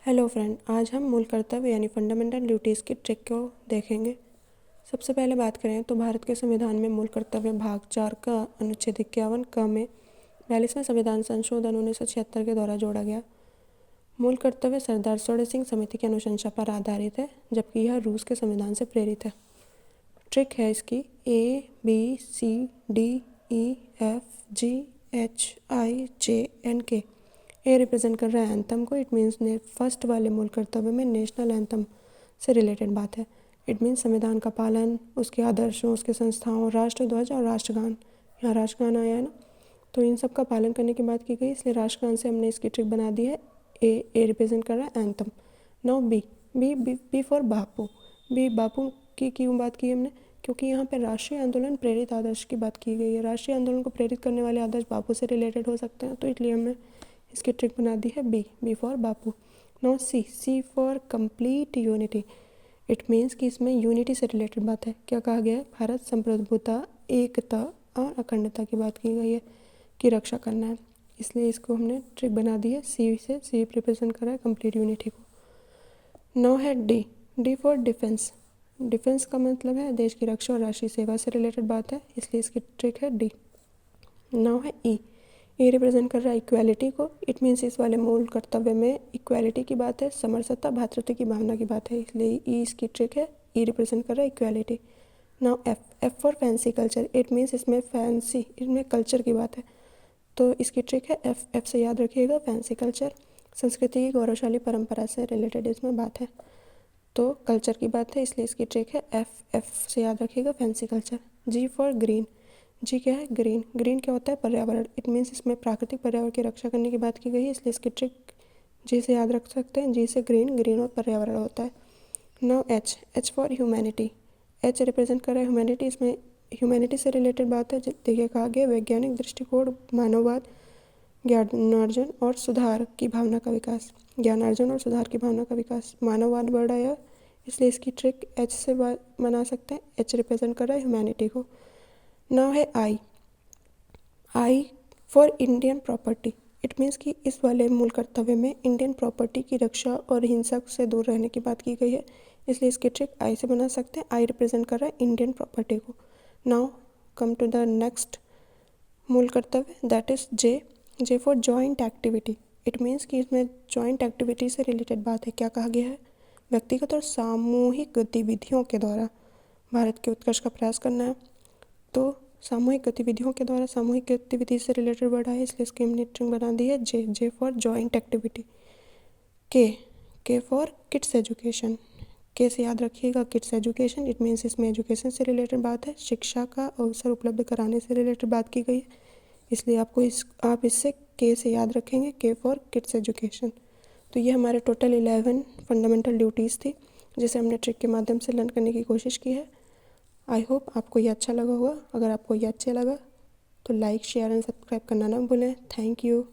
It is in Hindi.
हेलो फ्रेंड, आज हम मूल कर्तव्य यानी फंडामेंटल ड्यूटीज़ की ट्रिक को देखेंगे। सबसे पहले बात करें तो भारत के संविधान में मूल कर्तव्य भाग 4 का अनुच्छेद 51 क में 42वें संविधान संशोधन 1976 के द्वारा जोड़ा गया। मूल कर्तव्य सरदार सोडे सिंह समिति की अनुशंसा पर आधारित है, जबकि यह रूस के संविधान से प्रेरित है। ट्रिक है इसकी ABCDEFGHIJNK। ए रिप्रेजेंट कर रहा है एंथम को। इट मीन्स ने फर्स्ट वाले मूल कर्तव्य में नेशनल एंथम से रिलेटेड बात है। इट मीन्स संविधान का पालन, उसके आदर्शों, उसके संस्थाओं, राष्ट्रध्वज और राष्ट्रगान। यहाँ राष्ट्रगान आया है ना, तो इन सब का पालन करने की बात की गई, इसलिए राष्ट्रगान से हमने इसकी ट्रिक बना दी है। ए रिप्रेजेंट कर रहा है anthem. Now B for Bapu. B Bapu की क्यों बात की हमने? क्योंकि यहाँ पे राष्ट्रीय आंदोलन प्रेरित आदर्श की बात की गई है। राष्ट्रीय आंदोलन को प्रेरित करने वाले आदर्श बापू से रिलेटेड हो सकते हैं, तो इसलिए हमने इसकी ट्रिक बना दी है B for Bapu. Now C for complete unity. It means कि इसमें यूनिटी से रिलेटेड बात है। क्या कहा गया है? भारत संप्रभुता, एकता और अखंडता की बात की गई है कि रक्षा करना है, इसलिए इसको हमने ट्रिक बना दी है सी से। सी रिप्रेजेंट कर रहा है कंप्लीट यूनिटी को। नाउ है डी फॉर डिफेंस। डिफेंस का मतलब है देश की रक्षा और राष्ट्रीय सेवा से रिलेटेड बात है, इसलिए इसकी ट्रिक है डी। नाउ है ई रिप्रेजेंट कर रहा है इक्वालिटी को। इट मीन्स इस वाले मूल कर्तव्य में इक्वालिटी की बात है, समरसता, भातृत्व की भावना की बात है, इसलिए ई इसकी ट्रिक है। ई रिप्रेजेंट कर रहा है equality. Now F for fancy culture. It means इसमें फैंसी, इसमें कल्चर की बात है, तो इसकी ट्रिक है एफ से याद रखिएगा फैंसी कल्चर। संस्कृति की गौरवशाली परंपरा से रिलेटेड इसमें बात है, तो कल्चर की बात है, इसलिए इसकी ट्रिक है एफ से याद रखिएगा fancy culture. G for green. G क्या है? ग्रीन। ग्रीन क्या होता है? पर्यावरण। इट मीन्स इसमें प्राकृतिक पर्यावरण की रक्षा करने की बात की गई है, इसलिए इसकी ट्रिक जी से याद रख सकते हैं। जी से ग्रीन, ग्रीन और पर्यावरण होता है। Now H for humanity. H represent कर रहा है ह्यूमैनिटी। इसमें ह्यूमैनिटी से रिलेटेड बात है। देखिए कहा गया वैज्ञानिक दृष्टिकोण, मानववाद, ज्ञानार्जन और सुधार की भावना का विकास। ज्ञानार्जन और सुधार की भावना का विकास, मानववाद बढ़ आया, इसलिए इसकी ट्रिक एच से बना सकते हैं। एच रिप्रेजेंट कर रहा है ह्यूमैनिटी को। नाउ है I for Indian property. It means कि इस वाले मूल कर्तव्य में इंडियन प्रॉपर्टी की रक्षा और हिंसा से दूर रहने की बात की गई है, इसलिए इसकी ट्रिक आई से बना सकते हैं। आई रिप्रेजेंट कर रहा है इंडियन प्रॉपर्टी को। Now come to the next मूल कर्तव्य, that is J for joint activity. It means कि इसमें जॉइंट एक्टिविटी से रिलेटेड बात है। क्या कहा गया है? व्यक्तिगत और सामूहिक गतिविधियों के द्वारा भारत के उत्कर्ष का प्रयास करना है, तो सामूहिक गतिविधियों के द्वारा, सामूहिक गतिविधि से रिलेटेड वर्ड है, इसलिए इसकी हमने ट्रिक बना दी है जे फॉर जॉइंट एक्टिविटी। के फॉर किड्स एजुकेशन। के से याद रखिएगा किड्स एजुकेशन। इट मीन्स इसमें एजुकेशन से रिलेटेड बात है, शिक्षा का अवसर उपलब्ध कराने से रिलेटेड बात की गई है, इसलिए आप इससे के से याद रखेंगे, के फॉर किड्स एजुकेशन। तो ये हमारे टोटल 11 फंडामेंटल ड्यूटीज़ थी, जिसे हमने ट्रिक के माध्यम से लर्न करने की कोशिश की है। आई होप आपको ये अच्छा लगा होगा। अगर आपको ये अच्छा लगा तो लाइक, शेयर एंड सब्सक्राइब करना ना भूलें। Thank you.